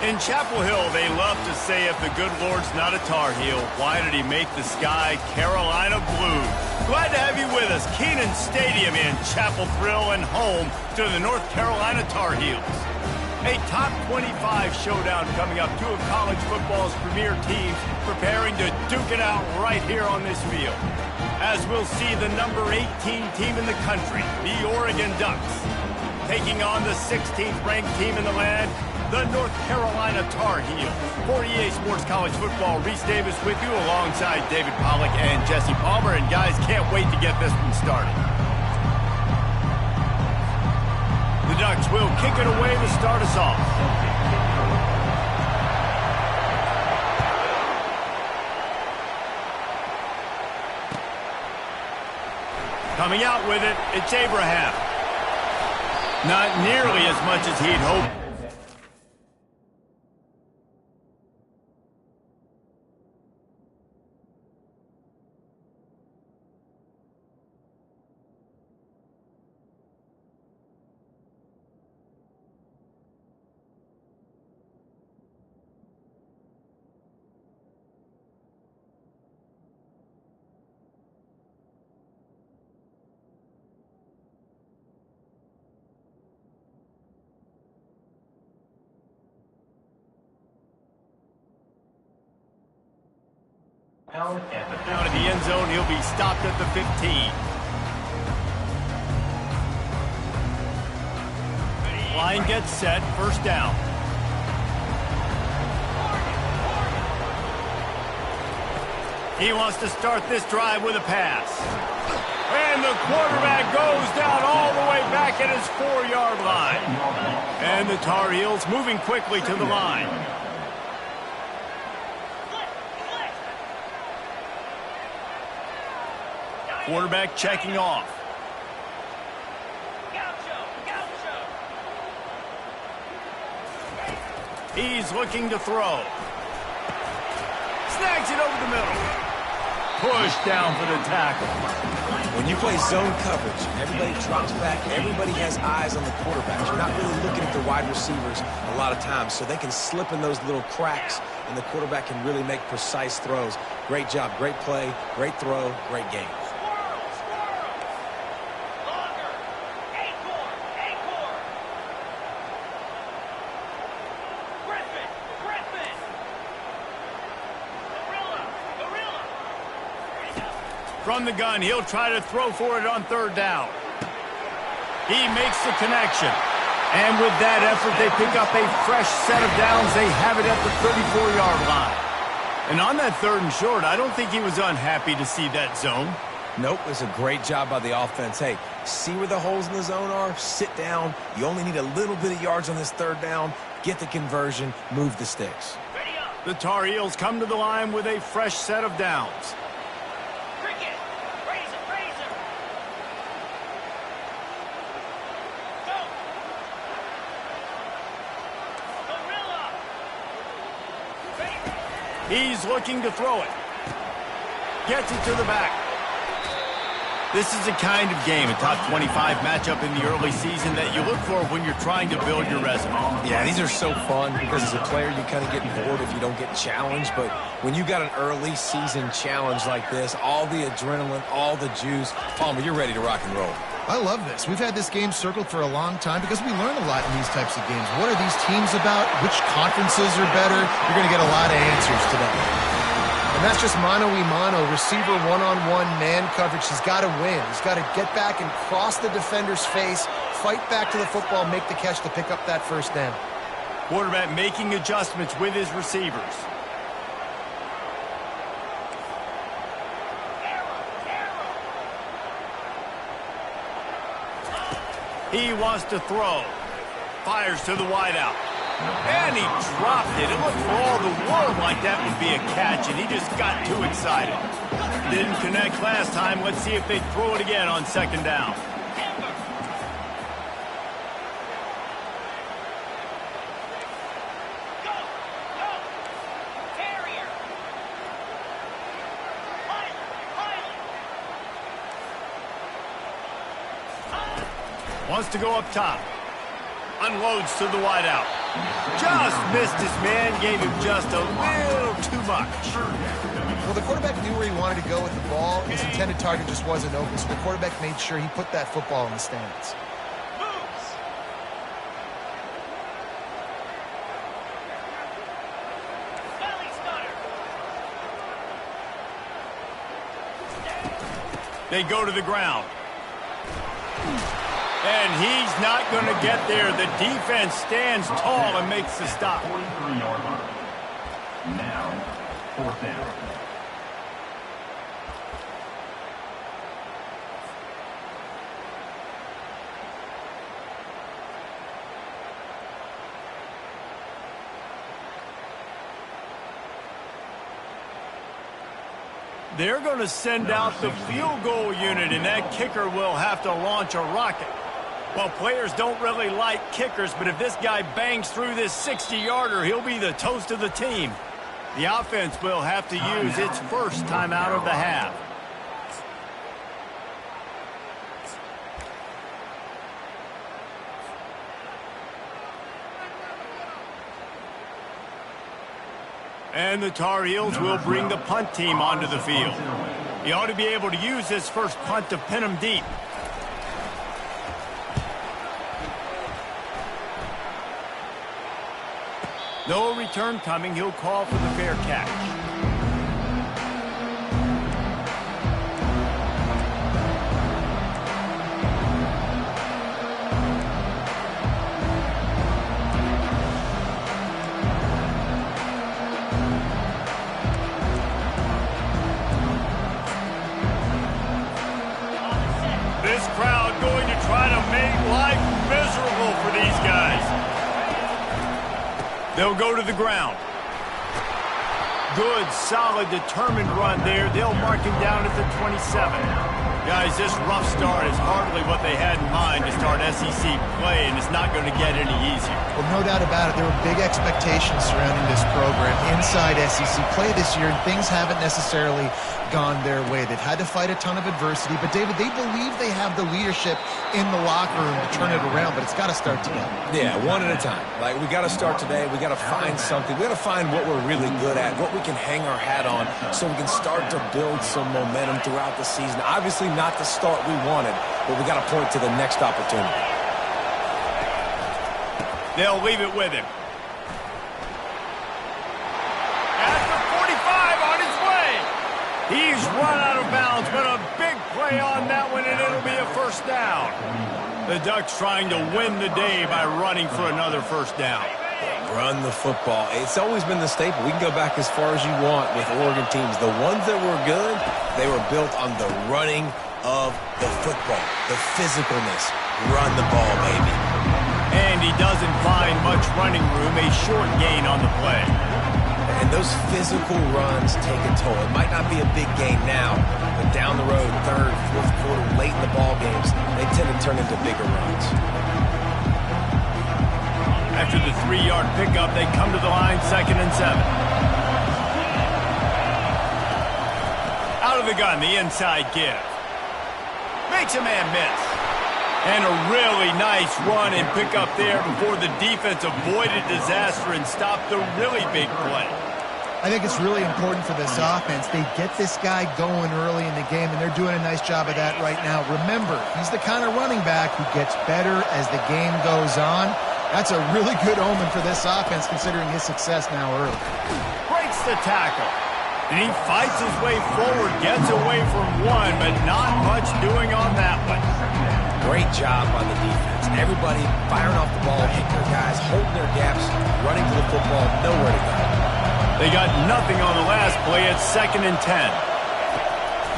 In Chapel Hill, they love to say if the good Lord's not a Tar Heel, why did he make the sky Carolina blue? Glad to have you with us. Kenan Stadium in Chapel Thrill and home to the North Carolina Tar Heels. A top 25 showdown coming up. Two of college football's premier teams preparing to duke it out right here on this field. As we'll see the number 18 team in the country, the Oregon Ducks, taking on the 16th ranked team in the land, the North Carolina Tar Heels. 48 Sports College Football, Reese Davis with you alongside David Pollack and Jesse Palmer. And guys, can't wait to get this one started. The Ducks will kick it away to start us off. Coming out with it, it's Abraham. Not nearly as much as he'd hoped. Down in the end zone, he'll be stopped at the 15. Line gets set, first down. He wants to start this drive with a pass. And the quarterback goes down all the way back at his 4-yard line. And the Tar Heels moving quickly to the line. Quarterback checking off. He's looking to throw. Snags it over the middle. Push down for the tackle. When you play zone coverage, everybody drops back. Everybody has eyes on the quarterback. You're not really looking at the wide receivers a lot of times, so they can slip in those little cracks, and the quarterback can really make precise throws. Great job, great play, great throw, great game. From the gun, he'll try to throw for it on third down. He makes the connection. And with that effort, they pick up a fresh set of downs. They have it at the 34-yard line. And on that third and short, I don't think he was unhappy to see that zone. Nope, it's a great job by the offense. Hey, see where the holes in the zone are? Sit down. You only need a little bit of yards on this third down. Get the conversion. Move the sticks. The Tar Heels come to the line with a fresh set of downs. He's looking to throw it. Gets it to the back. This is the kind of game, a top 25 matchup in the early season that you look for when you're trying to build your resume. Yeah, these are so fun because as a player, you kind of get bored if you don't get challenged. But when you got an early season challenge like this, all the adrenaline, all the juice, Palmer, you're ready to rock and roll. I love this. We've had this game circled for a long time because we learn a lot in these types of games. What are these teams about? Which conferences are better? You're going to get a lot of answers today. And that's just mano-a-mano, receiver one-on-one man coverage. He's got to win. He's got to get back and cross the defender's face, fight back to the football, make the catch to pick up that first down. Quarterback making adjustments with his receivers. He wants to throw. Fires to the wideout. And he dropped it. It looked for all the world like that would be a catch, and he just got too excited. Didn't connect last time. Let's see if they throw it again on second down. Wants to go up top. Unloads to the wideout. Just missed his man, gave him just a little too much. Well, the quarterback knew where he wanted to go with the ball. His intended target just wasn't open, so the quarterback made sure he put that football in the stands. They go to the ground. And he's not going to get there. The defense stands tall and makes the stop. 43-yard line. Now, 4th down. They're going to send out the field goal unit, and that kicker will have to launch a rocket. Well, players don't really like kickers, but if this guy bangs through this 60-yarder, he'll be the toast of the team. The offense will have to use its first timeout of the half. And the Tar Heels will bring the punt team onto the field. He ought to be able to use his first punt to pin him deep. No return coming. He'll call for the fair catch. This crowd going to try to make life miserable for these guys. They'll go to the ground. Good, solid, determined run there. They'll mark him down at the 27. Guys, this rough start is hardly what they had in mind to start SEC play, and it's not going to get any easier. Well, no doubt about it. There were big expectations surrounding this program inside SEC play this year, and things haven't necessarily gone their way. They've had to fight a ton of adversity, but David, they believe they have the leadership in the locker room to turn it around, but it's got to start today. Yeah, one at a time. Like, we got to start today. We got to find something. We got to find what we're really good at, what we can hang our hat on, so we can start to build some momentum throughout the season. Obviously not the start we wanted, but we got to point to the next opportunity. They'll leave it with him. At the 45, on his way. He's run out of bounds, but a big play on that one, and it'll be a first down. The Ducks trying to win the day by running for another first down. Run the football. It's always been the staple. We can go back as far as you want with Oregon teams. The ones that were good, they were built on the running of the football, the physicalness. Run the ball, baby. And he doesn't find much running room, a short gain on the play. And those physical runs take a toll. It might not be a big gain now, but down the road, third, fourth quarter, late in the ball games, they tend to turn into bigger runs. After the 3-yard pickup, they come to the line, 2nd and 7. Out of the gun, the inside give. Makes a man miss. And a really nice run and pick up there before the defense avoided disaster and stopped the really big play. I think it's really important for this offense. They get this guy going early in the game, and they're doing a nice job of that right now. Remember, he's the kind of running back who gets better as the game goes on. That's a really good omen for this offense, considering his success now early. Breaks the tackle. And he fights his way forward, gets away from one, but not much doing on that one. Great job by the defense. Everybody firing off the ball, hitting their guys, holding their gaps, running to the football, nowhere to go. They got nothing on the last play at 2nd and 10.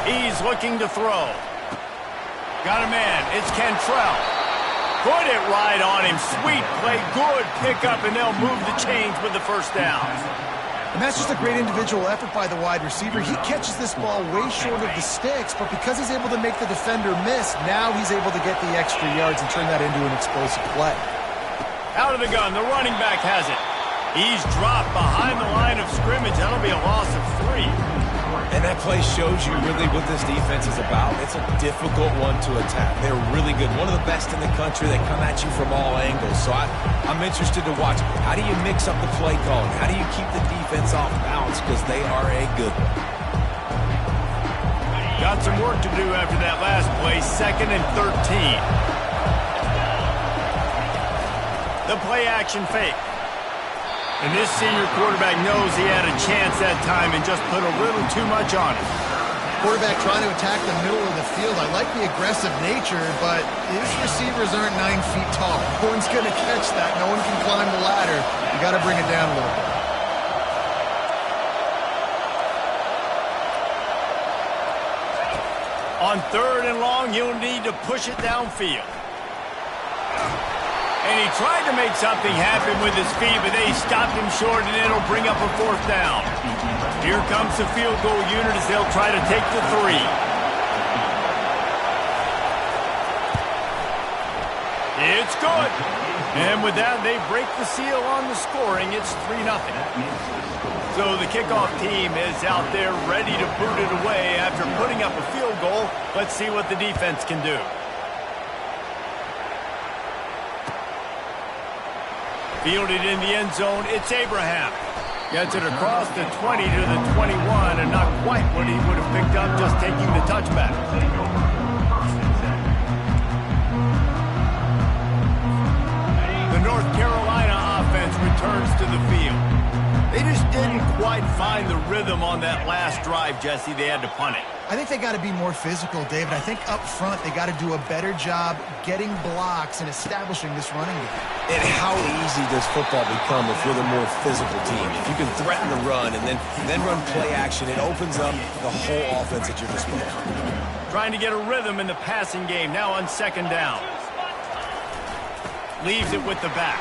He's looking to throw. Got a man. It's Cantrell. Put it right on him. Sweet play. Good pickup, and they'll move the chains with the first down. And that's just a great individual effort by the wide receiver. He catches this ball way short of the sticks, but because he's able to make the defender miss, now he's able to get the extra yards and turn that into an explosive play. Out of the gun. The running back has it. He's dropped behind the line of scrimmage. That'll be a loss of 3. And that play shows you really what this defense is about. It's a difficult one to attack. They're really good. One of the best in the country. They come at you from all angles. So I'm interested to watch. How do you mix up the play calling? How do you keep the defense off balance? Because they are a good one. Got some work to do after that last play. 2nd and 13. The play action fake. And this senior quarterback knows he had a chance that time and just put a little too much on it. Quarterback trying to attack the middle of the field. I like the aggressive nature, but his receivers aren't 9 feet tall. No one's going to catch that. No one can climb the ladder. You got to bring it down a little bit. On 3rd and long, you'll need to push it downfield. And he tried to make something happen with his feet, but they stopped him short, and it'll bring up a 4th down. Here comes the field goal unit as they'll try to take the 3. It's good. And with that, they break the seal on the scoring. It's 3-0. So the kickoff team is out there ready to boot it away after putting up a field goal. Let's see what the defense can do. Fielded in the end zone, it's Abraham. Gets it across the 20 to the 21, and not quite what he would have picked up just taking the touchback. The North Carolina offense returns to the field. They just didn't quite find the rhythm on that last drive, Jesse. They had to punt it. I think they got to be more physical, David. I think up front they got to do a better job getting blocks and establishing this running game. And how easy does football become if you're the more physical team? If you can threaten the run and then run play action, it opens up the whole offense at your disposal. Trying to get a rhythm in the passing game, now on 2nd down. Leaves it with the back.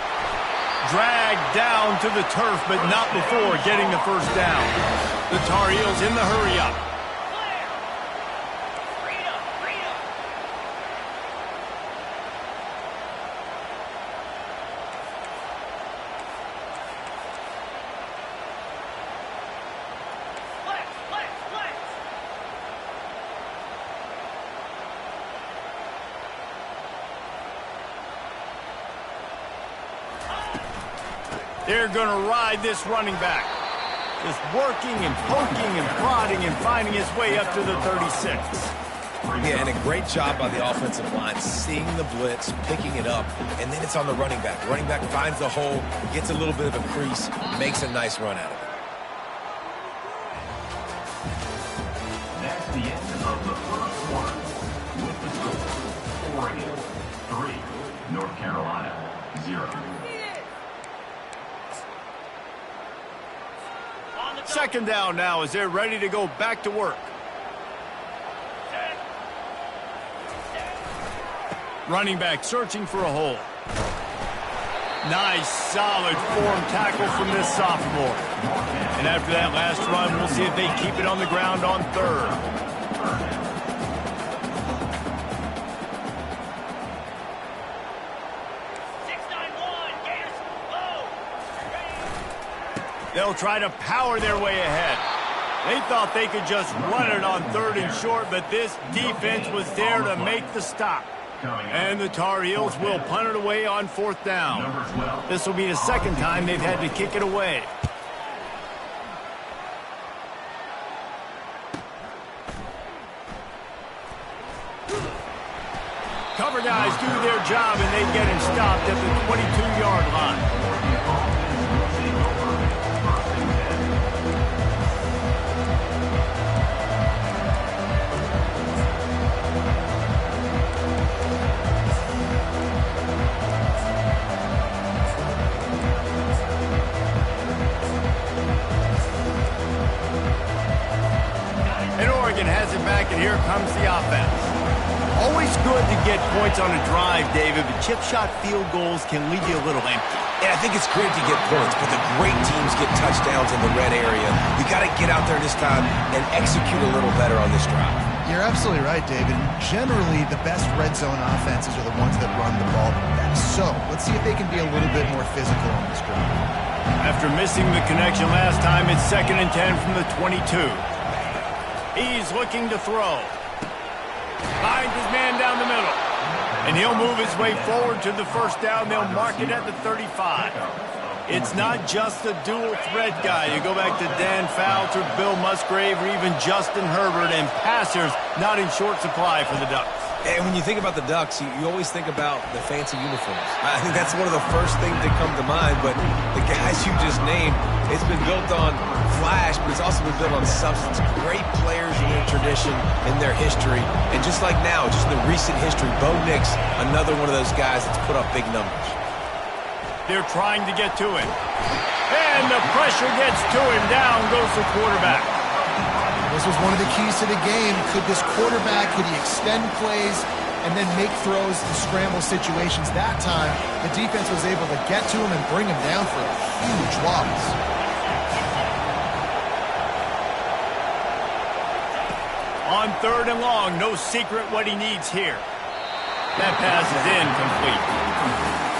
Dragged down to the turf, but not before getting the 1st down. The Tar Heels in the hurry-up. They're going to ride this running back. Just working and poking and prodding and finding his way up to the 36. Yeah, and a great job by the offensive line, seeing the blitz, picking it up, and then it's on the running back. The running back finds the hole, gets a little bit of a crease, makes a nice run out of it. That's the end of the first quarter. With the score, Oregon 3, North Carolina 0. 2nd down now as they're ready to go back to work. Running back searching for a hole. Nice, solid form tackle from this sophomore. And after that last run, we'll see if they keep it on the ground on 3rd. They'll try to power their way ahead. They thought they could just run it on 3rd and short, but this defense was there to make the stop. And the Tar Heels will punt it away on 4th down. This will be the 2nd time they've had to kick it away. Cover guys do their job, and they get him stopped at the 22-yard line. Has it back, and here comes the offense. Always good to get points on a drive, David, but chip shot field goals can leave you a little empty. Yeah, I think it's great to get points, but the great teams get touchdowns in the red area. You got to get out there this time and execute a little better on this drive. You're absolutely right, David. Generally, the best red zone offenses are the ones that run the ball the best. So let's see if they can be a little bit more physical on this drive. After missing the connection last time, it's 2nd and 10 from the 22. He's looking to throw. Finds his man down the middle. And he'll move his way forward to the first down. They'll mark it at the 35. It's not just a dual threat guy. You go back to Dan Fouts or Bill Musgrave or even Justin Herbert, and passers not in short supply for the Ducks. And when you think about the Ducks, you always think about the fancy uniforms. I think that's one of the first things that come to mind, but the guys you just named, it's been built on flash, but it's also been built on substance. Great players in their tradition, in their history, and just like now, just in the recent history, Bo Nix, another one of those guys that's put up big numbers. They're trying to get to him. And the pressure gets to him. Down goes the quarterback. This was one of the keys to the game. Could this quarterback, could he extend plays and then make throws in scramble situations? That time, the defense was able to get to him and bring him down for a huge loss. On 3rd and long, no secret what he needs here. That pass is incomplete.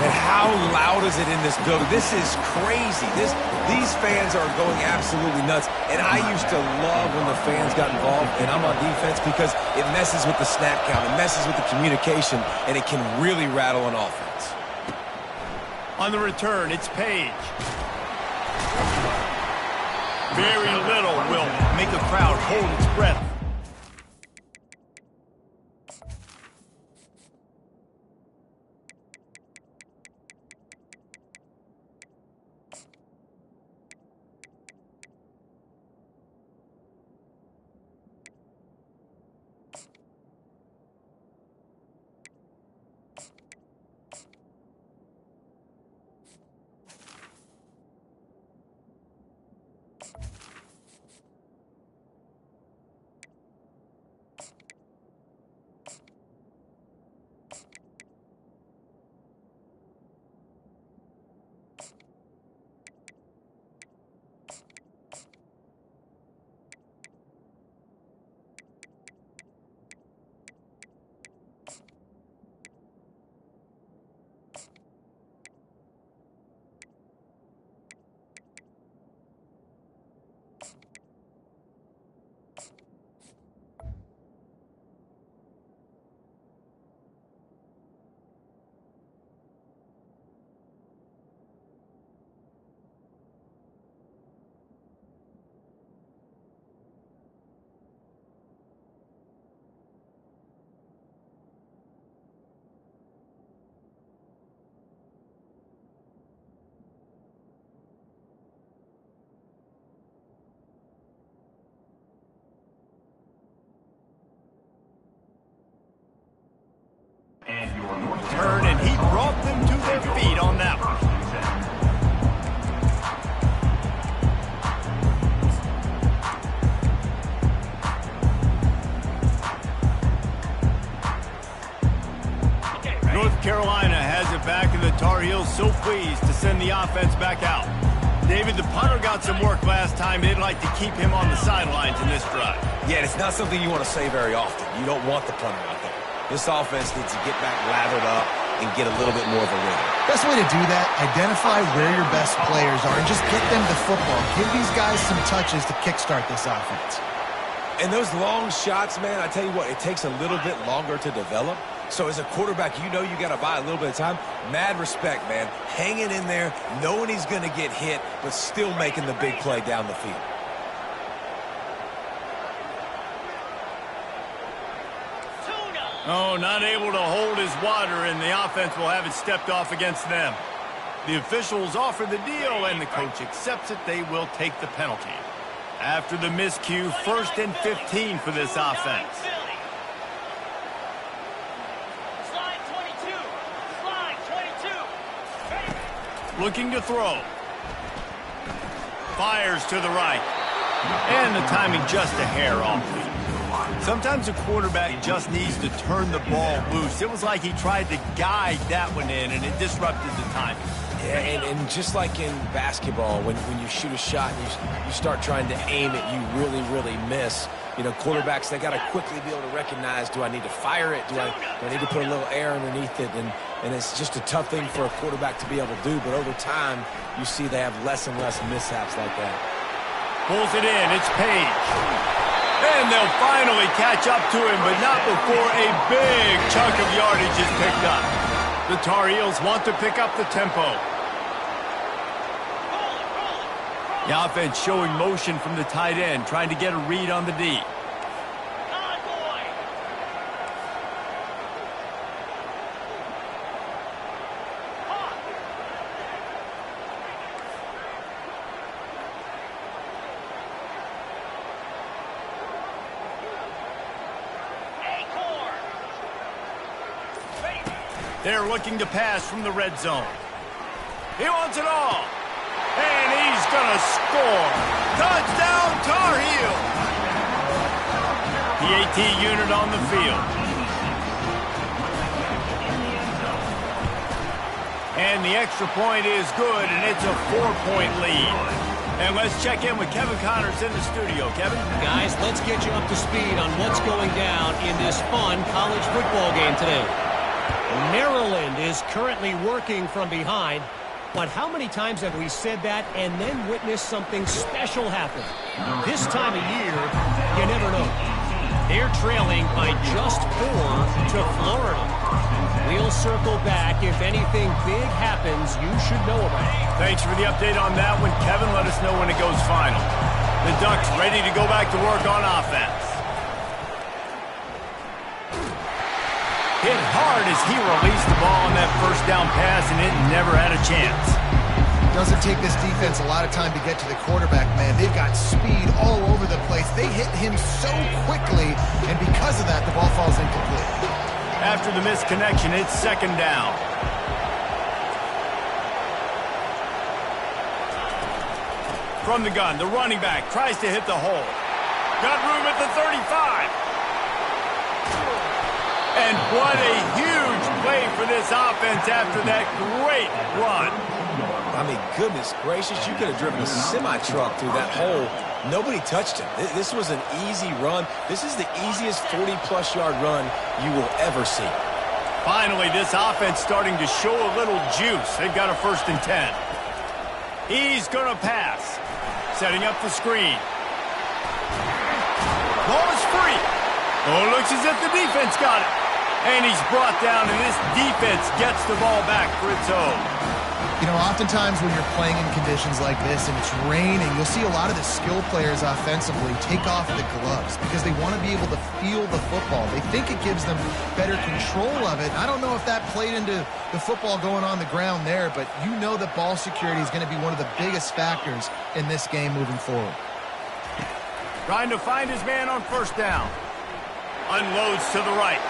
And how loud is it in this building? This is crazy. These fans are going absolutely nuts. And I used to love when the fans got involved, and I'm on defense, because it messes with the snap count, it messes with the communication, and it can really rattle an offense. On the return, it's Page. Very little will make a crowd hold its breath. Turn, and he brought them to their feet on that one. North Carolina has it back, and the Tar Heels so pleased to send the offense back out. David, the punter got some work last time. They'd like to keep him on the sidelines in this drive. Yeah, it's not something you want to say very often. You don't want the punter out there. This offense needs to get back lathered up and get a little bit more of a rhythm. Best way to do that, identify where your best players are and just get them the football. Give these guys some touches to kickstart this offense. And those long shots, man, I tell you what, it takes a little bit longer to develop. So as a quarterback, you know you got to buy a little bit of time. Mad respect, man. Hanging in there, knowing he's going to get hit, but still making the big play down the field. Oh, not able to hold his water, and the offense will have it stepped off against them. The officials offer the deal, and the coach accepts it. They will take the penalty. After the miscue, 1st and 15 for this offense. Looking to throw. Fires to the right. And the timing just a hair off. Sometimes a quarterback just needs to turn the ball loose. It was like he tried to guide that one in, and it disrupted the timing. Yeah, and just like in basketball, when you shoot a shot and you start trying to aim it, you really, really miss. You know, quarterbacks, they got to quickly be able to recognize, do I need to fire it? Do I need to put a little air underneath it? And and it's just a tough thing for a quarterback to be able to do, but over time, you see they have less and less mishaps like that. Pulls it in. It's Page. And they'll finally catch up to him, but not before a big chunk of yardage is picked up. The Tar Heels want to pick up the tempo. The offense showing motion from the tight end, trying to get a read on the D. They're looking to pass from the red zone. He wants it all. And he's going to score. Touchdown, Tar Heels. The AT unit on the field. And the extra point is good, and it's a 4-point lead. And let's check in with Kevin Connors in the studio. Kevin? Guys, let's get you up to speed on what's going down in this fun college football game today. Maryland is currently working from behind, but how many times have we said that and then witnessed something special happen? This time of year, you never know. They're trailing by just 4 to Florida. We'll circle back. If anything big happens, you should know about it. Thanks for the update on that one, Kevin. Let us know when it goes final. The Ducks ready to go back to work on offense. Hit hard as he released the ball on that first down pass, and it never had a chance. Doesn't take this defense a lot of time to get to the quarterback, man. They've got speed all over the place. They hit him so quickly, and because of that, the ball falls incomplete. After the missed connection, it's second down. From the gun, the running back tries to hit the hole. Got room at the 35. And what a huge play for this offense after that great run. I mean, goodness gracious, you could have driven a semi-truck through that hole. Nobody touched him. This was an easy run. This is the easiest 40-plus yard run you will ever see. Finally, this offense starting to show a little juice. They've got a 1st and 10. He's going to pass. Setting up the screen. Ball is free. Oh, looks as if the defense got it. And he's brought down, and this defense gets the ball back for its own. You know, oftentimes when you're playing in conditions like this and it's raining, you'll see a lot of the skill players offensively take off the gloves because they want to be able to feel the football. They think it gives them better control of it. I don't know if that played into the football going on the ground there, but you know that ball security is going to be one of the biggest factors in this game moving forward. Trying to find his man on 1st down. Unloads to the right.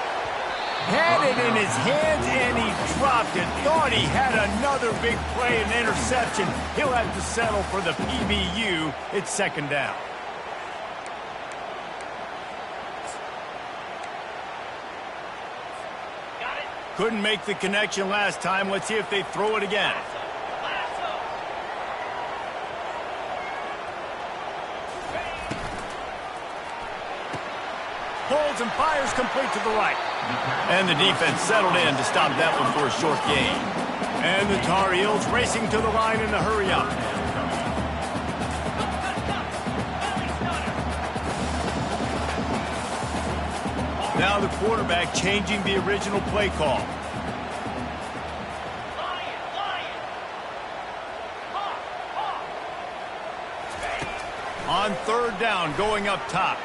Had it in his hands, and he dropped it. Thought he had another big play and interception. He'll have to settle for the PBU. It's second down. Couldn't make the connection last time. Let's see if they throw it again. Pulls and fires complete to the right. And the defense settled in to stop that one for a short gain. And the Tar Heels racing to the line in a hurry up. Now the quarterback changing the original play call. On 3rd down, going up top.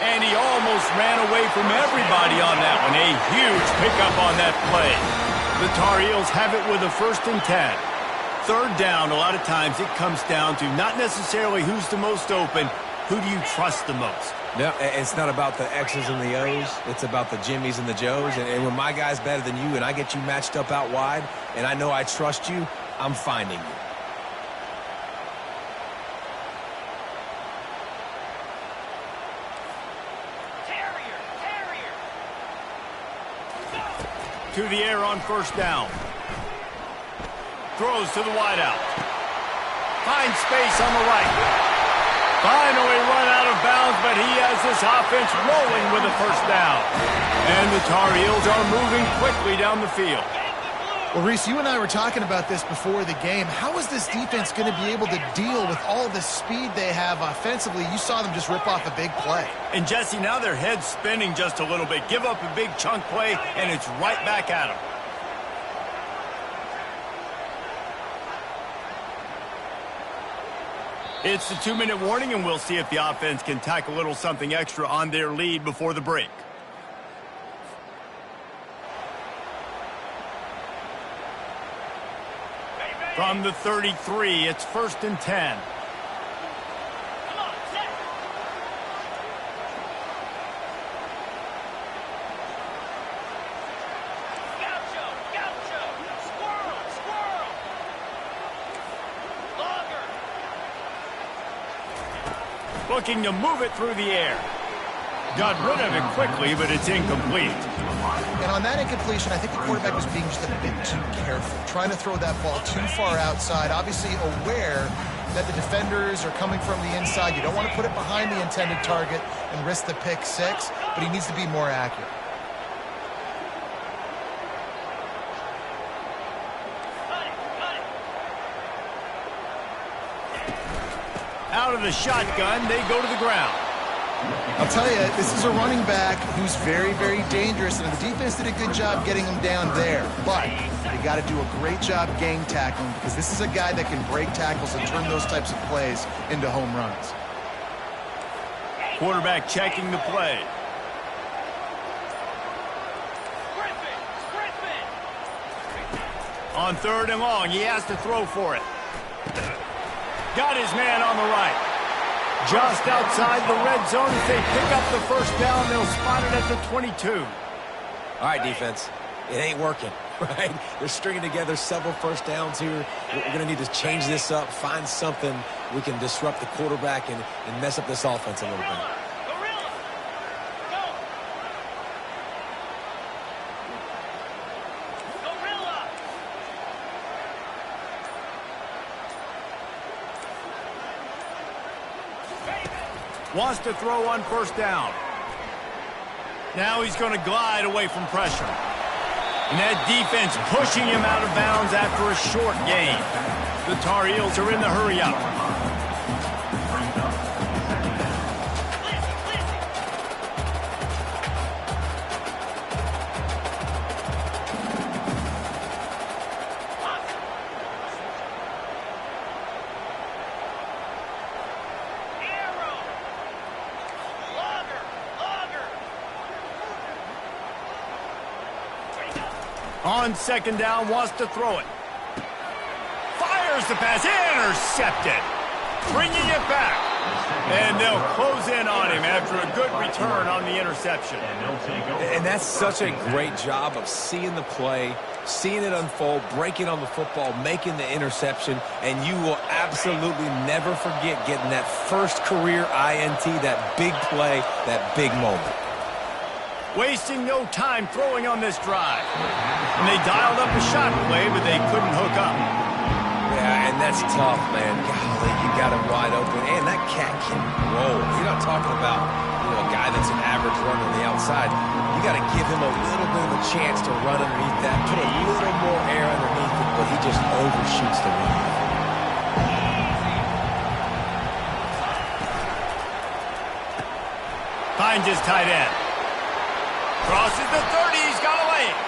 And he almost ran away from everybody on that one. A huge pickup on that play. The Tar Heels have it with a 1st and 10. 3rd down, a lot of times it comes down to not necessarily who's the most open, who do you trust the most? No, it's not about the X's and the O's. It's about the Jimmies and the Joes. And when my guy's better than you and I get you matched up out wide and I know I trust you, I'm finding you. To the air on 1st down. Throws to the wideout. Finds space on the right. Finally run out of bounds, but he has this offense rolling with a first down. And the Tar Heels are moving quickly down the field. Well, Reese, you and I were talking about this before the game. How is this defense going to be able to deal with all the speed they have offensively? You saw them just rip off a big play. And, Jesse, now their head's spinning just a little bit. Give up a big chunk play, and it's right back at them. It's the 2-minute warning, and we'll see if the offense can tack a little something extra on their lead before the break. From the 33, it's 1st and 10. Looking to move it through the air. Got rid of it quickly, but it's incomplete. And on that incompletion, I think the quarterback was being just a bit too careful, trying to throw that ball too far outside, obviously aware that the defenders are coming from the inside. You don't want to put it behind the intended target and risk the pick six, but he needs to be more accurate. Out of the shotgun, they go to the ground. I'll tell you, this is a running back who's very, very dangerous, and the defense did a good job getting him down there. But they got to do a great job gang tackling, because this is a guy that can break tackles and turn those types of plays into home runs. Quarterback checking the play. On 3rd and long, he has to throw for it. Got his man on the right. Just outside the red zone. If they pick up the first down, they'll spot it at the 22. All right, defense. It ain't working, right? They're stringing together several first downs here. We're going to need to change this up, find something we can disrupt the quarterback and mess up this offense a little bit. Wants to throw on 1st down. Now he's going to glide away from pressure. And that defense pushing him out of bounds after a short gain. The Tar Heels are in the hurry-up. On 2nd down, wants to throw it. Fires the pass, intercepted. Bringing it back. And they'll close in on him after a good return on the interception. And that's such a great job of seeing the play, seeing it unfold, breaking on the football, making the interception, and you will absolutely never forget getting that first career INT, that big play, that big moment. Wasting no time throwing on this drive. And they dialed up a shot play, but they couldn't hook up. Yeah, and that's tough, man. Golly, you got him wide open. And that cat can roll. You're not talking about, a guy that's an average runner on the outside. You got to give him a little bit of a chance to run underneath that, put a little more air underneath it, but he just overshoots the run. Finds his tight end. Crosses the 30, he's got a lane.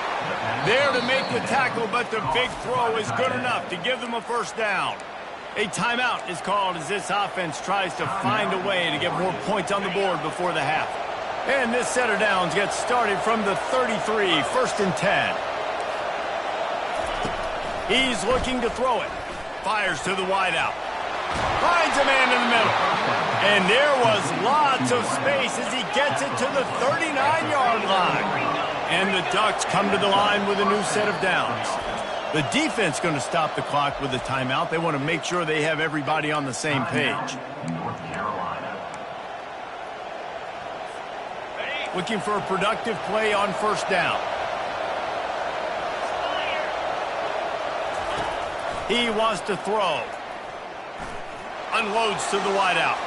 There to make the tackle, but the big throw is good enough to give them a first down. A timeout is called as this offense tries to find a way to get more points on the board before the half. And this set of downs gets started from the 33, 1st and 10. He's looking to throw it. Fires to the wideout. Finds a man in the middle. And there was lots of space as he gets it to the 39-yard line. And the Ducks come to the line with a new set of downs. The defense going to stop the clock with a timeout. They want to make sure they have everybody on the same page. Looking for a productive play on 1st down. He wants to throw. Unloads to the wideout.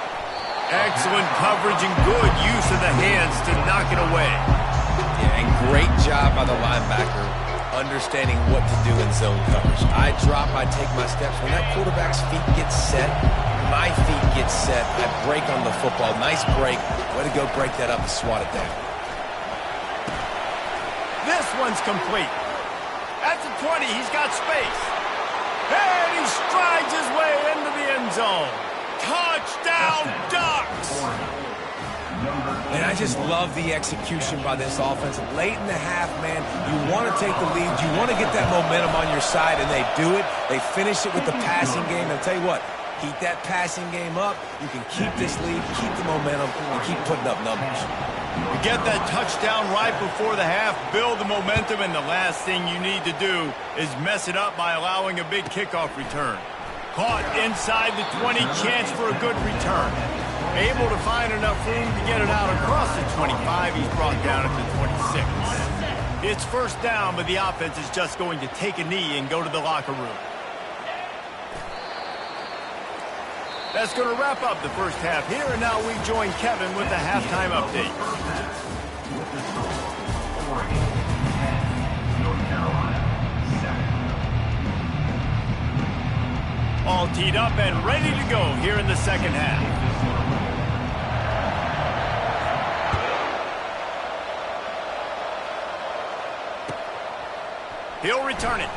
Excellent coverage and good use of the hands to knock it away. Yeah, and great job by the linebacker understanding what to do in zone coverage. I drop, I take my steps. When that quarterback's feet get set, my feet get set, I break on the football. Nice break. Way to go break that up and swat it down. This one's complete. At the 20, he's got space. And he strides his way into the end zone. Touchdown, Ducks! And I just love the execution by this offense. Late in the half, man, you want to take the lead. You want to get that momentum on your side, and they do it. They finish it with the passing game. I'll tell you what, keep that passing game up. You can keep this lead, keep the momentum, and keep putting up numbers. You get that touchdown right before the half, build the momentum, and the last thing you need to do is mess it up by allowing a big kickoff return. Caught inside the 20, chance for a good return. Able to find enough room to get it out across the 25. He's brought down at the 26. It's first down, but the offense is just going to take a knee and go to the locker room. That's going to wrap up the first half here, and now we join Kevin with the halftime update. With the score, Oregon 10, North Carolina 7. All teed up and ready to go here in the second half. He'll return it.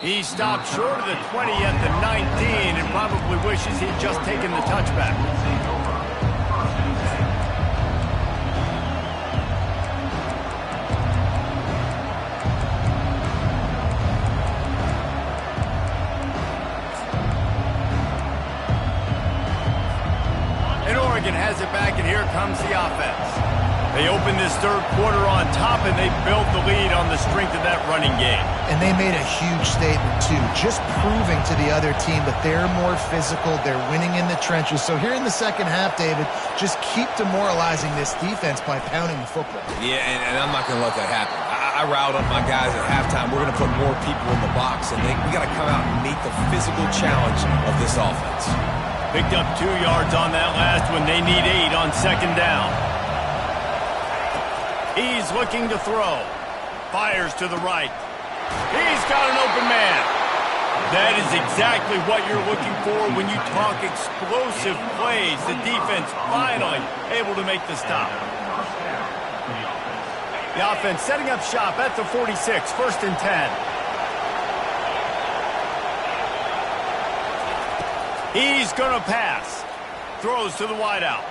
He stopped short of the 20 at the 19 and probably wishes he'd just taken the touchback. And Oregon has it back, and here comes the offense. They opened this third quarter on top, and they built the lead on the strength of that running game. And they made a huge statement, too, just proving to the other team that they're more physical, they're winning in the trenches. So here in the second half, David, just keep demoralizing this defense by pounding the football. Yeah, and I'm not going to let that happen. I riled up my guys at halftime. We're going to put more people in the box, and we got to come out and meet the physical challenge of this offense. Picked up 2 yards on that last one. They need 8 on second down. He's looking to throw. Fires to the right. He's got an open man. That is exactly what you're looking for when you talk explosive plays. The defense finally able to make the stop. The offense setting up shop at the 46, first and 10. He's going to pass. Throws to the wideout.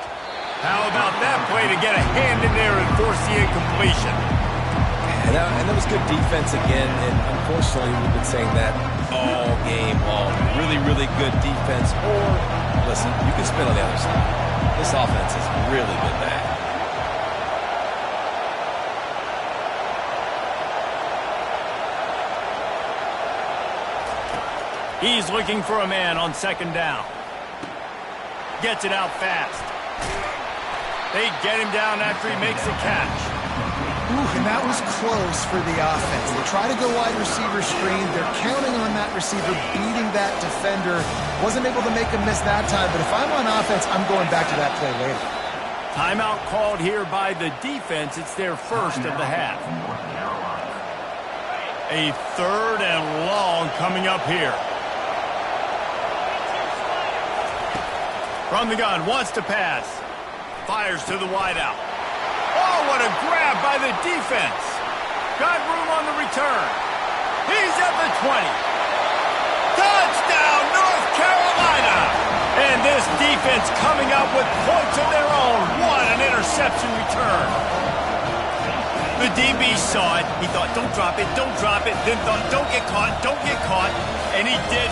How about that play to get a hand in there and force the incompletion? And that was good defense again, and unfortunately we've been saying that all game long. Really, really good defense. Or, listen, you can spin on the other side. This offense has really been bad. He's looking for a man on second down. Gets it out fast. They get him down after he makes a catch. Ooh, and that was close for the offense. They try to go wide receiver screen. They're counting on that receiver beating that defender. Wasn't able to make a miss that time, but if I'm on offense, I'm going back to that play later. Timeout called here by the defense. It's their first of the half. A third and long coming up here. From the gun, wants to pass. Fires to the wideout. Oh, what a grab by the defense. Got room on the return. He's at the 20. Touchdown, North Carolina! And this defense coming up with points of their own. What an interception return. The DB saw it. He thought, don't drop it, don't drop it. Then thought, don't get caught, don't get caught. And he did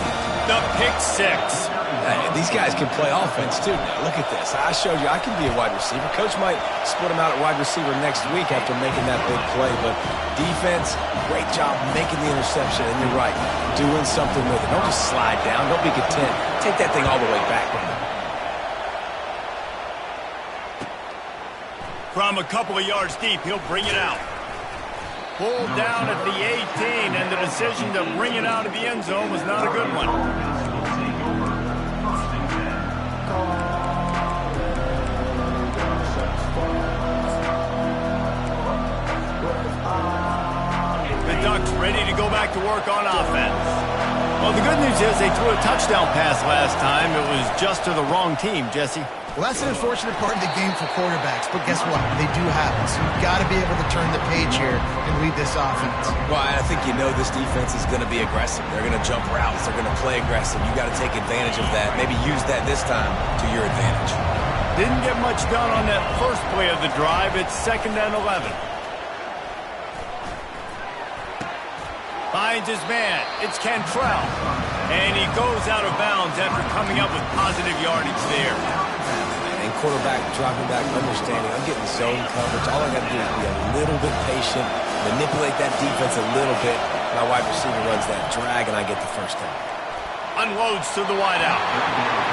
the pick six. Hey, these guys can play offense, too. Now, look at this. I showed you I can be a wide receiver. Coach might split him out at wide receiver next week after making that big play. But defense, great job making the interception. And you're right, doing something with it. Don't just slide down. Don't be content. Take that thing all the way back. From a couple of yards deep, he'll bring it out. Pulled down at the 18, and the decision to bring it out of the end zone was not a good one. The Ducks ready to go back to work on offense. Well, the good news is they threw a touchdown pass last time. It was just to the wrong team, Jesse. Well, that's an unfortunate part of the game for quarterbacks, but guess what? They do happen, so you've got to be able to turn the page here and lead this offense. Well, I think you know this defense is going to be aggressive. They're going to jump routes. They're going to play aggressive. You got to take advantage of that. Maybe use that this time to your advantage. Didn't get much done on that first play of the drive. It's 2nd and 11. Finds his man. It's Cantrell. And he goes out of bounds after coming up with positive yardage there. And quarterback dropping back, understanding, I'm getting zone coverage. All I got to do is be a little bit patient, manipulate that defense a little bit. My wide receiver runs that drag, and I get the first down. Unloads to the wideout.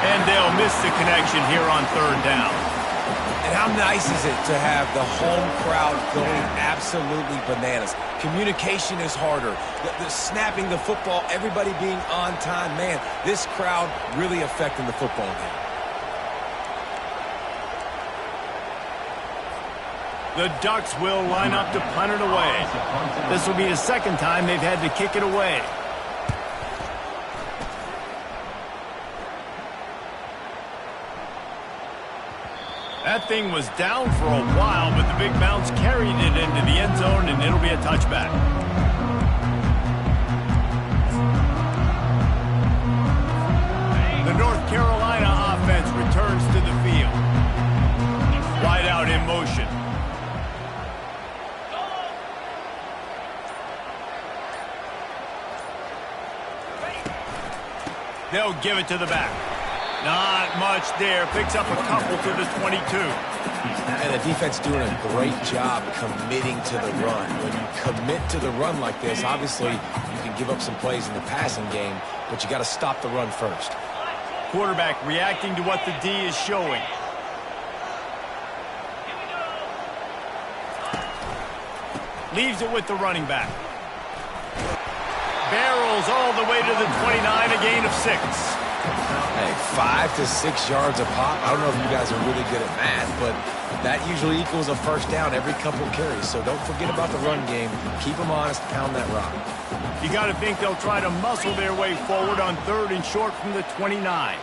And they'll miss the connection here on 3rd down. And how nice is it to have the home crowd going absolutely bananas? Communication is harder. The snapping the football, everybody being on time. Man, this crowd really affecting the football game. The Ducks will line up to punt it away. This will be the 2nd time they've had to kick it away. That thing was down for a while, but the big bounce carried it into the end zone, and it'll be a touchback. The North Carolina offense returns to the field. Wide out in motion. They'll give it to the back. Not much there. Picks up a couple to the 22. And the defense doing a great job committing to the run. When you commit to the run like this, obviously you can give up some plays in the passing game, but you got to stop the run first. Quarterback reacting to what the D is showing. Leaves it with the running back. Barrels all the way to the 29, a gain of 6. Hey, 5 to 6 yards a pop. I don't know if you guys are really good at math, but that usually equals a first down every couple carries. So don't forget about the run game. Keep them honest. Pound that rock. You got to think they'll try to muscle their way forward on 3rd and short from the 29.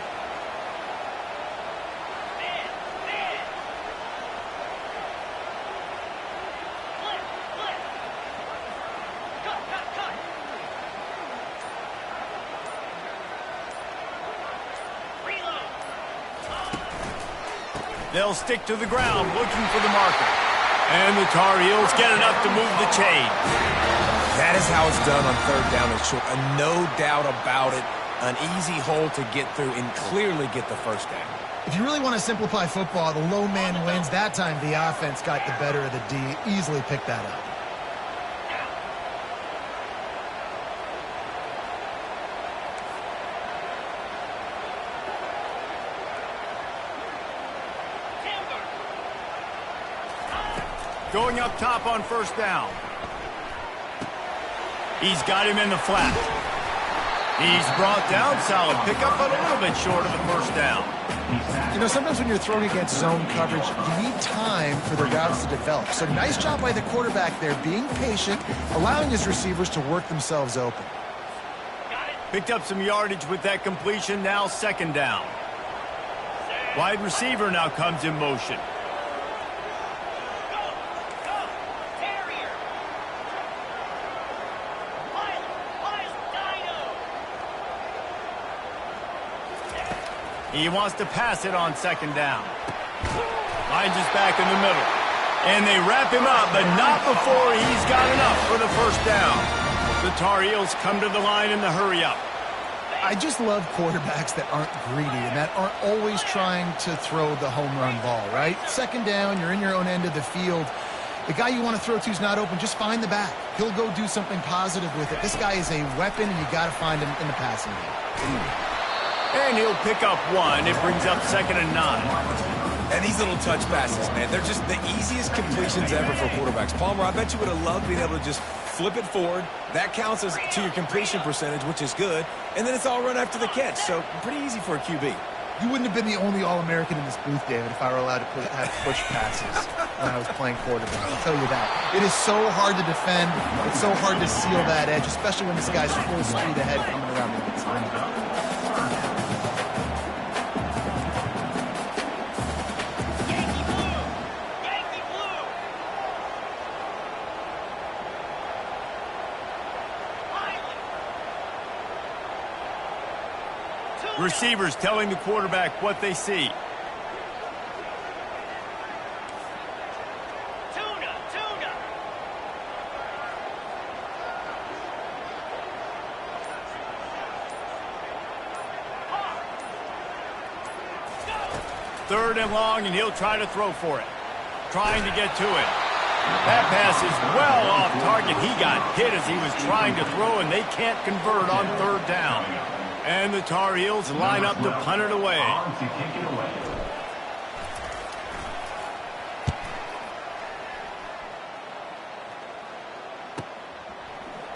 They'll stick to the ground looking for the marker. And the Tar Heels get enough to move the chain. That is how it's done on 3rd down and short. No doubt about it. An easy hole to get through and clearly get the first down. If you really want to simplify football, the low man wins. That time the offense got the better of the D. Easily picked that up. Going up top on 1st down. He's got him in the flat. He's brought down. Solid pickup, but a little bit short of the 1st down. You know, sometimes when you're throwing against zone coverage, you need time for the routes to develop. So nice job by the quarterback there, being patient, allowing his receivers to work themselves open. Picked up some yardage with that completion. Now 2nd down. Wide receiver now comes in motion. He wants to pass it on 2nd down. Finds his back in the middle. And they wrap him up, but not before he's got enough for the 1st down. The Tar Heels come to the line in the hurry-up. I just love quarterbacks that aren't greedy and that aren't always trying to throw the home run ball, right? 2nd down, you're in your own end of the field. The guy you want to throw to is not open. Just find the back. He'll go do something positive with it. This guy is a weapon, and you got to find him in the passing game. And he'll pick up 1. It brings up 2nd and 9. And these little touch passes, man, they're just the easiest completions ever for quarterbacks. Palmer, I bet you would have loved being able to just flip it forward. That counts as to your completion percentage, which is good. And then it's all run after the catch, so pretty easy for a QB. You wouldn't have been the only All-American in this booth, David, if I were allowed to have push passes when I was playing quarterback. I'll tell you that. It is so hard to defend. It's so hard to seal that edge, especially when this guy's full speed ahead coming around the outside. Receivers telling the quarterback what they see. Third and long, and he'll try to throw for it. Trying to get to it. That pass is well off target. He got hit as he was trying to throw, and they can't convert on third down. And the Tar Heels line up to punt it away.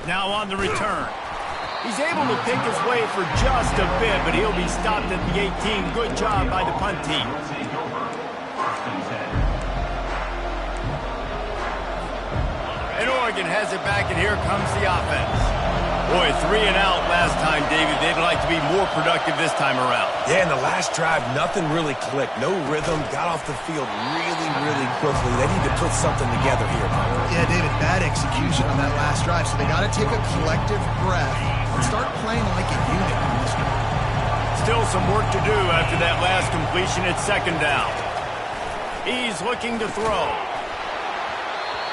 Now on the return. He's able to pick his way for just a bit, but he'll be stopped at the 18. Good job by the punt team. And Oregon has it back, and here comes the offense. Boy, 3 and out last time, David. They'd like to be more productive this time around. Yeah, in the last drive, nothing really clicked. No rhythm. Got off the field really, really quickly. They need to put something together here, Mike. Yeah, David, bad execution on that last drive. So they got to take a collective breath and start playing like a unit on this one. Still some work to do after that last completion at second down. He's looking to throw.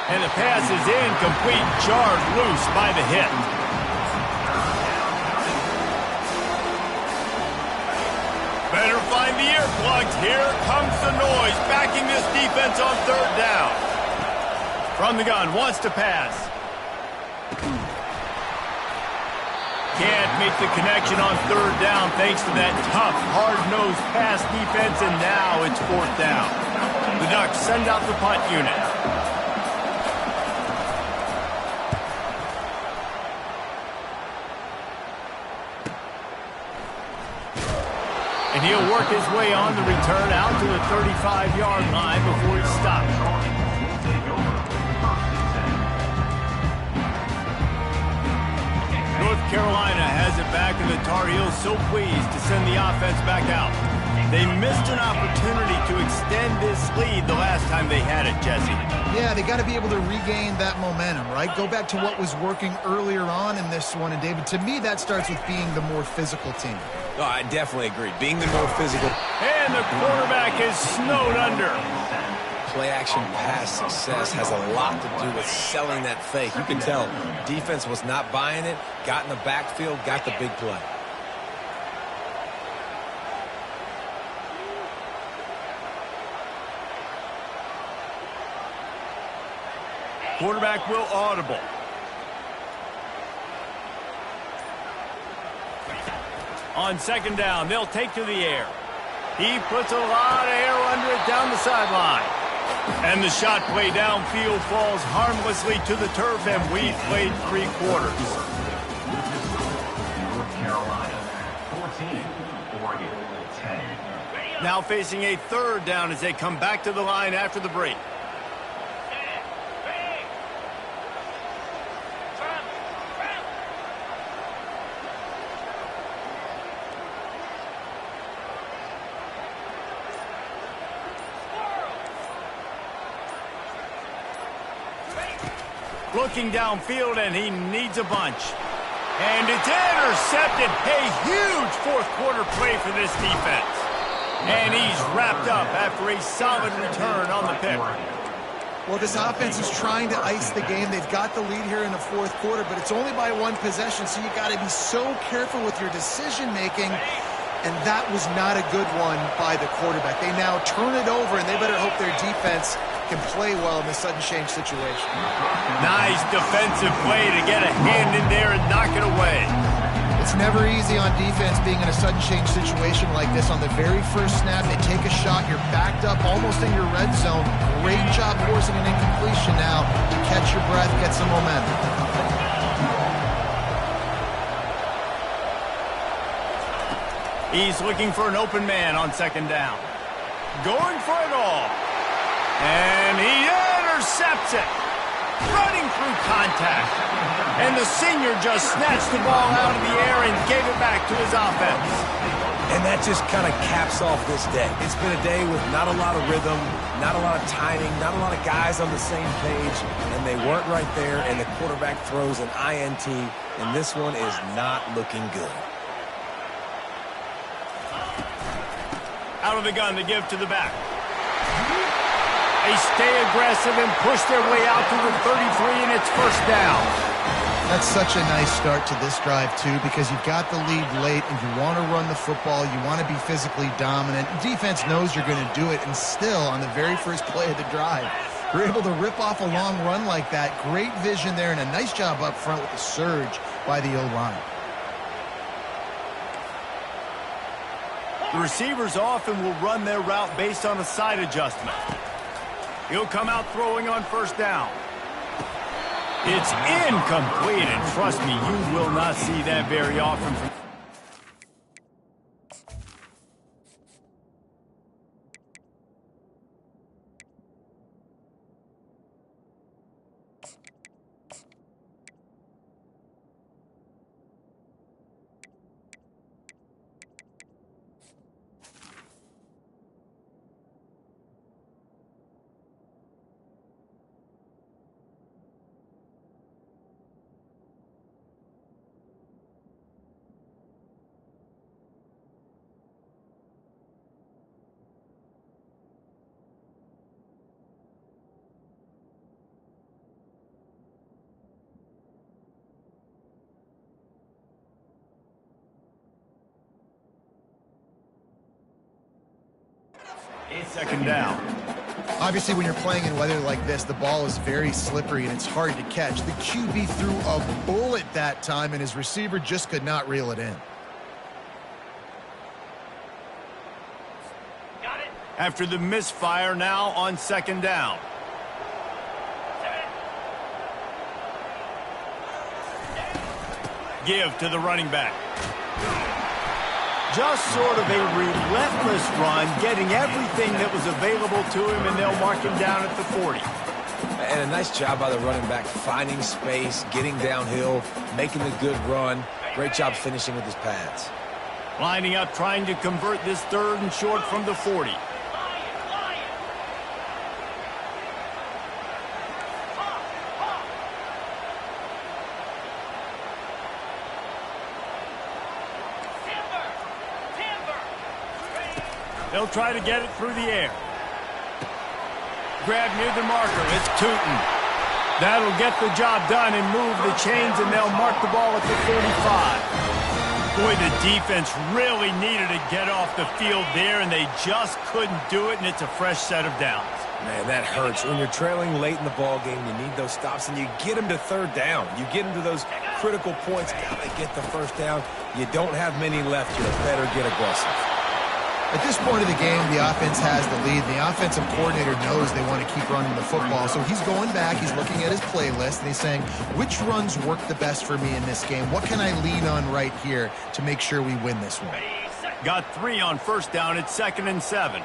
And the pass is incomplete, jarred loose by the hit. Better find the earplugs. Here comes the noise, backing this defense on third down. From the gun, wants to pass. Can't make the connection on third down thanks to that tough, hard-nosed pass defense, and now it's fourth down. The Ducks send out the punt unit. And he'll work his way on the return out to the 35-yard line before he's stopped. North Carolina has it back, and the Tar Heels so pleased to send the offense back out. They missed an opportunity to extend this lead the last time they had it, Jesse. Yeah, they got to be able to regain that momentum, right? Go back to what was working earlier on in this one. And, David, to me, that starts with being the more physical team. Oh, I definitely agree. Being the more physical. And the quarterback is snowed under. Play-action pass success has a lot to do with selling that fake. You can tell defense was not buying it, got in the backfield, got the big play. Quarterback will audible. On second down, they'll take to the air. He puts a lot of air under it down the sideline. And the shot play downfield falls harmlessly to the turf, and we've played 3 quarters. North Carolina, 14, Oregon, 10. Now facing a third down as they come back to the line after the break. Looking downfield, and he needs a bunch. And it's intercepted. A huge fourth quarter play for this defense. And he's wrapped up after a solid return on the pick. Well, this offense is trying to ice the game. They've got the lead here in the fourth quarter, but it's only by 1 possession, so you got to be so careful with your decision-making. And that was not a good one by the quarterback. They now turn it over, and they better hope their defense can play well in the sudden change situation. Nice defensive play to get a hand in there and knock it away. It's never easy on defense being in a sudden change situation like this. On the very first snap, they take a shot. You're backed up almost in your red zone. Great job forcing an incompletion now to catch your breath, get some momentum. He's looking for an open man on second down. Going for it all. And he intercepts it. Running through contact. And the senior just snatched the ball out of the air and gave it back to his offense. And that just kind of caps off this day. It's been a day with not a lot of rhythm, not a lot of timing, not a lot of guys on the same page, and they weren't right there, and the quarterback throws an INT, and this one is not looking good. Out of the gun to give to the back. They stay aggressive and push their way out to the 33, and it's first down. That's such a nice start to this drive, too, because you've got the lead late and you want to run the football. You want to be physically dominant. Defense knows you're going to do it, and still, on the very first play of the drive, you're able to rip off a long run like that. Great vision there, and a nice job up front with the surge by the O-line. The receivers often will run their route based on a side adjustment. He'll come out throwing on first down. It's incomplete, and trust me, you will not see that very often from... Second down. Obviously, when you're playing in weather like this, the ball is very slippery and it's hard to catch. The QB threw a bullet that time, and his receiver just could not reel it in. Got it. After the misfire, now on second down. Give to the running back. Just sort of a relentless run, getting everything that was available to him, and they'll mark him down at the 40. And a nice job by the running back, finding space, getting downhill, making the good run. Great job finishing with his pads. Lining up, trying to convert this third and short from the 40. They'll try to get it through the air. Grab near the marker. It's Tootin. That'll get the job done and move the chains, and they'll mark the ball at the 45. Boy, the defense really needed to get off the field there, and they just couldn't do it, and it's a fresh set of downs. Man, that hurts. When you're trailing late in the ball game, you need those stops, and you get them to third down. You get them to those critical points. Gotta get the first down. You don't have many left. You better get aggressive. At this point of the game, the offense has the lead. The offensive coordinator knows they want to keep running the football, so he's going back, he's looking at his playlist, and he's saying, which runs work the best for me in this game? What can I lean on right here to make sure we win this one? Got 3 on first down. It's 2nd and 7.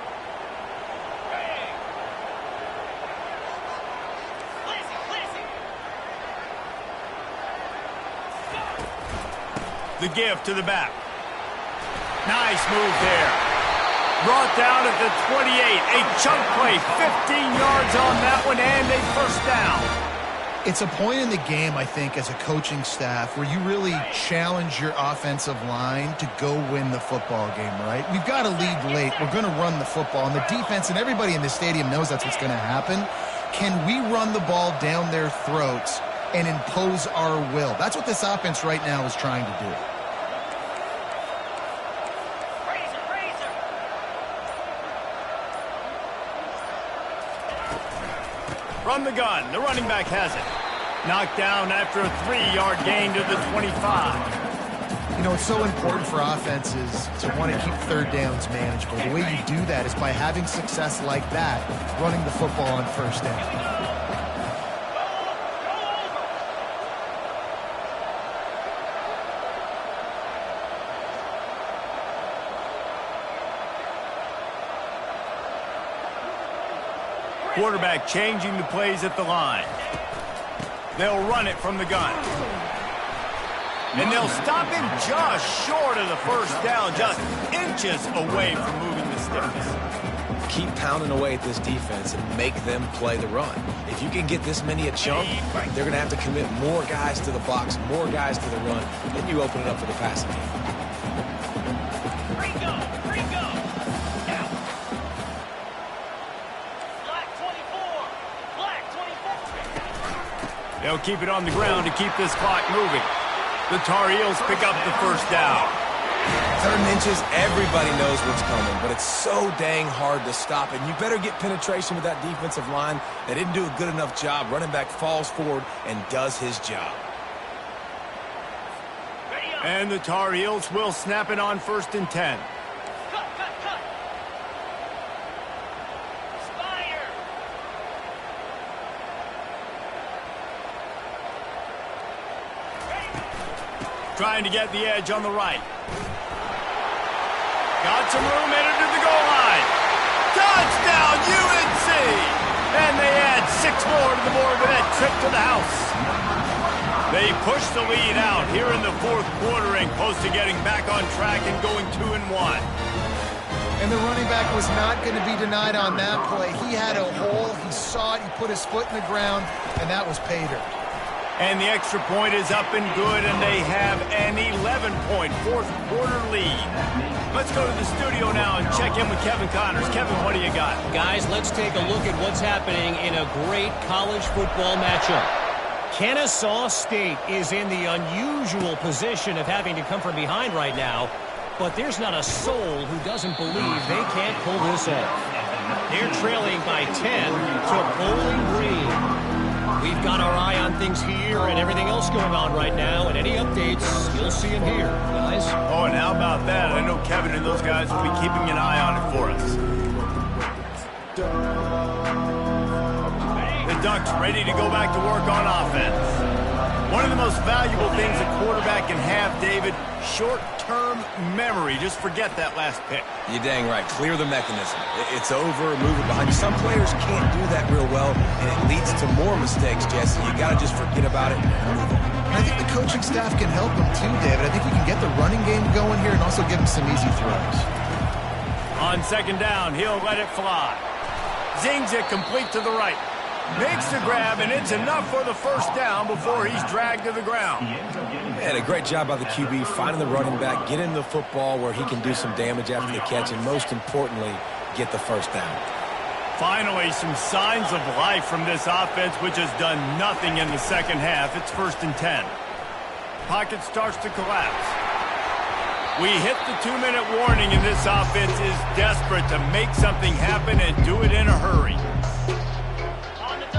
The give to the back. Nice move there. Brought down at the 28. A chunk play, 15 yards on that one, and a first down. It's a point in the game, I think, as a coaching staff where you really challenge your offensive line to go win the football game, right? We've got to lead late. We're going to run the football, and the defense and everybody in the stadium knows that's what's going to happen. Can we run the ball down their throats and impose our will? That's what this offense right now is trying to do. From the gun, the running back has it. Knocked down after a 3-yard gain to the 25. You know, it's so important for offenses to want to keep third downs manageable. The way you do that is by having success like that, running the football on first down. Quarterback changing the plays at the line. They'll run it from the gun. And they'll stop him just short of the first down, just inches away from moving the sticks. Keep pounding away at this defense and make them play the run. If you can get this many a chunk, they're going to have to commit more guys to the box, more guys to the run. Then you open it up for the passing game. They'll keep it on the ground to keep this clock moving. The Tar Heels pick up the first down. 3rd inches, everybody knows what's coming, but it's so dang hard to stop. And you better get penetration with that defensive line. They didn't do a good enough job. Running back falls forward and does his job. And the Tar Heels will snap it on 1st and 10. Trying to get the edge on the right. Got some room, headed to the goal line. Touchdown, UNC! And they add 6 more to the board with that trip to the house. They push the lead out here in the 4th quarter and close to getting back on track and going 2-1. And the running back was not going to be denied on that play. He had a hole, he saw it, he put his foot in the ground, and that was pay dirt. And the extra point is up and good, and they have an 11-point 4th quarter lead. Let's go to the studio now and check in with Kevin Connors. Kevin, what do you got? Guys, let's take a look at what's happening in a great college football matchup. Kennesaw State is in the unusual position of having to come from behind right now, but there's not a soul who doesn't believe they can't pull this off. They're trailing by 10 to Bowling Green. We've got our eye on things here and everything else going on right now, and any updates, you'll see them here, guys. Oh, and how about that? I know Kevin and those guys will be keeping an eye on it for us. The Ducks ready to go back to work on offense. One of the most valuable things a quarterback can have, David, short-term memory. Just forget that last pick. You're dang right. Clear the mechanism. It's over, move it behind you. Some players can't do that real well, and it leads to more mistakes, Jesse. You got to just forget about it and move on. And I think the coaching staff can help him too, David. I think we can get the running game going here and also give him some easy throws. On 2nd down, he'll let it fly. Zings it complete to the right. Makes the grab, and it's enough for the first down before he's dragged to the ground. And a great job by the QB, finding the running back, getting the football where he can do some damage after the catch, and most importantly, get the first down. Finally, some signs of life from this offense, which has done nothing in the second half. It's 1st and 10. Pocket starts to collapse. We hit the 2-minute warning, and this offense is desperate to make something happen and do it in a hurry.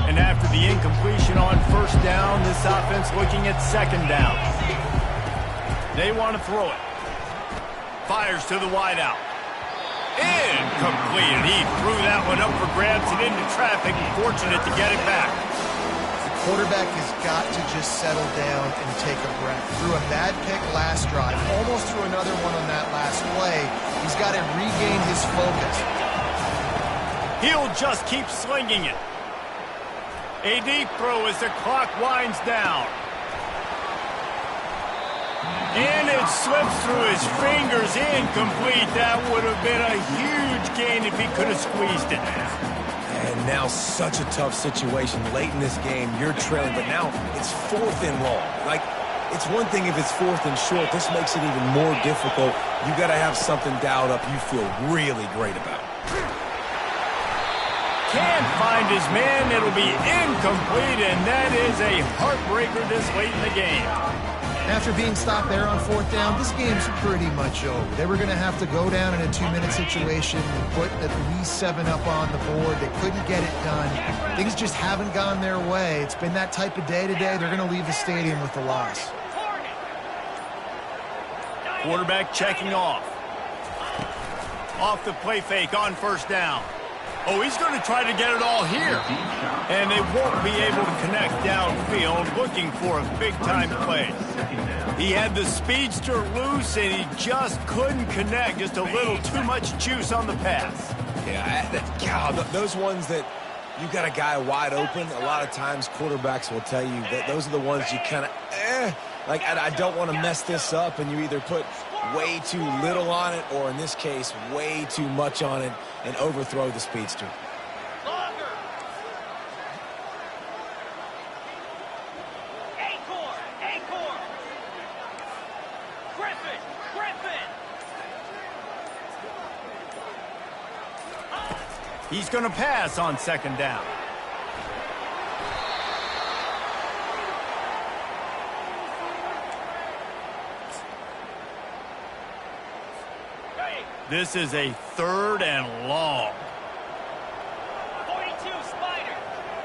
And after the incompletion on 1st down, this offense looking at 2nd down. They want to throw it. Fires to the wideout. Incomplete. And he threw that one up for grabs and into traffic. Fortunate to get it back. The quarterback has got to just settle down and take a breath. Threw a bad pick last drive. Almost threw another one on that last play. He's got to regain his focus. He'll just keep slinging it. A deep throw as the clock winds down. And it slips through his fingers, incomplete. That would have been a huge gain if he could have squeezed it. And now such a tough situation. Late in this game, you're trailing, but now it's 4th and long. Like, it's one thing if it's 4th and short. This makes it even more difficult. You got to have something dialed up you feel really great about. Can't find his man. It'll be incomplete, and that is a heartbreaker this late in the game. After being stopped there on 4th down, this game's pretty much over. They were going to have to go down in a 2-minute situation and put at least 7 up on the board. They couldn't get it done. Things just haven't gone their way. It's been that type of day today. They're going to leave the stadium with the loss. Quarterback checking off. Off the play fake on 1st down. Oh, he's going to try to get it all here. And they won't be able to connect downfield, looking for a big-time play. He had the speedster loose, and he just couldn't connect. Just a little too much juice on the pass. Yeah, God, those ones that You got a guy wide open. A lot of times quarterbacks will tell you that those are the ones you kind of, like, I don't want to mess this up, and you either put way too little on it or, in this case, way too much on it and overthrow the speedster. He's going to pass on second down. This is a 3rd and long. 42 Spider.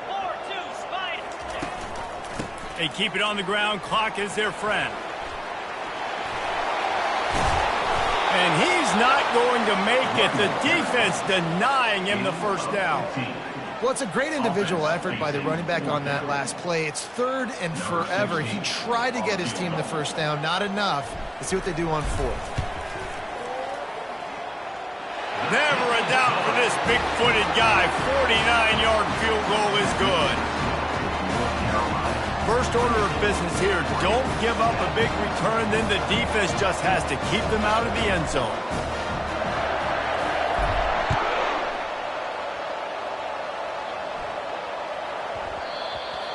4-2 Spider. They keep it on the ground. Clock is their friend. And he's not going to make it. The defense denying him the first down. Well, it's a great individual effort by the running back on that last play. It's 3rd and forever. He tried to get his team the first down. Not enough. Let's see what they do on 4th. Never a doubt for this big-footed guy. 49-yard field goal is good. First order of business here, don't give up a big return, then the defense just has to keep them out of the end zone.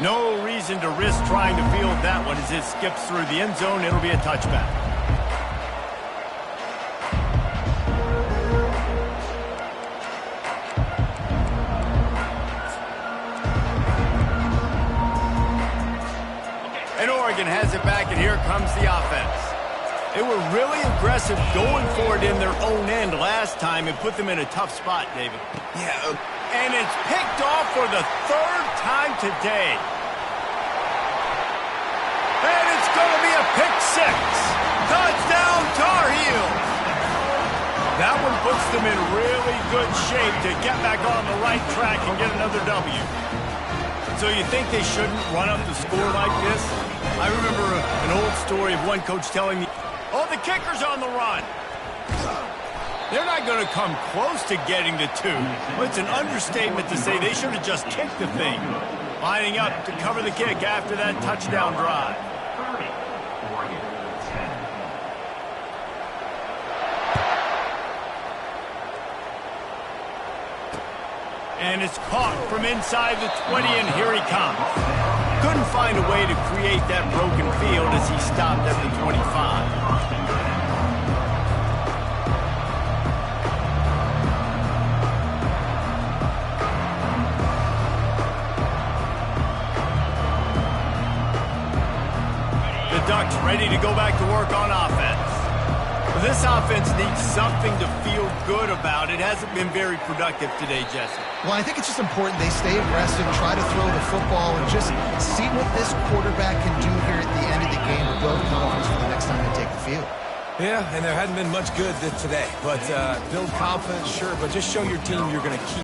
No reason to risk trying to field that one as it skips through the end zone. It'll be a touchback. And Oregon has it back, and here comes the offense. They were really aggressive going for it in their own end last time and put them in a tough spot, David. Yeah. And it's picked off for the 3rd time today. And it's going to be a pick 6. Touchdown, Tar Heels. That one puts them in really good shape to get back on the right track and get another W. So you think they shouldn't run up the score like this? I remember an old story of one coach telling me, oh, the kicker's on the run. They're not going to come close to getting to 2. But it's an understatement to say they should have just kicked the thing. Lining up to cover the kick after that touchdown drive. 30, Oregon, 10. And it's caught from inside the 20, and here he comes. Couldn't find a way to create that broken field as he stopped at the 25. The Ducks ready to go back to work on offense. This offense needs something to feel good about. It hasn't been very productive today, Jesse. Well, I think it's just important they stay aggressive, try to throw the football, and just see what this quarterback can do here at the end of the game to build confidence for the next time they take the field. Yeah, and there hadn't been much good today. But build confidence, sure, but just show your team you're going to keep